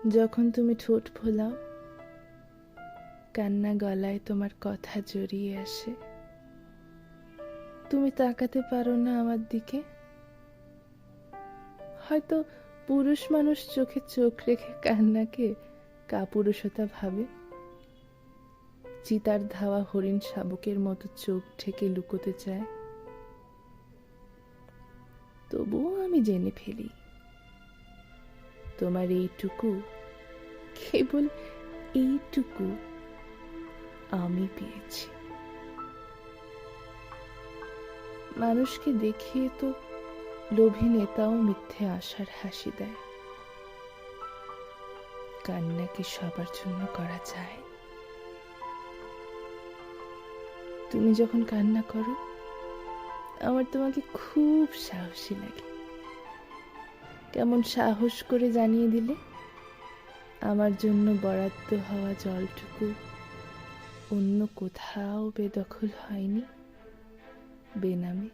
যখন তুমি ঠোঁট ফোলাও, কান্না গলায় তোমার কথা জড়িয়ে আসে। তুমি তাকাতে পারো না আমার দিকে। হয়তো পুরুষ মানুষ চোখে চোখ রেখে কান্নাকে কাপুরুষতা ভাবে। চিতার ধাওয়া হরিণ শাবকের মতো চোখ ঢেকে লুকোতে চায়। তবুও আমি জেনে ফেলি, তোমার এইটুকু, কেবল এইটুকু আমি পেয়েছি। মানুষকে দেখিয়ে তো লোভী নেতাও মিথ্যে আশার হাসি দেয়। কান্না কি সবার জন্য করা যায়? তুমি যখন কান্না করো, আমার তোমাকে খুব সাহসী লাগে। কেমন সাহস করে জানিয়ে দিলে আমার জন্য বরাদ্দ হওয়া জলটুকু অন্য কোথাও বেদখল হয়নি, বেনামে।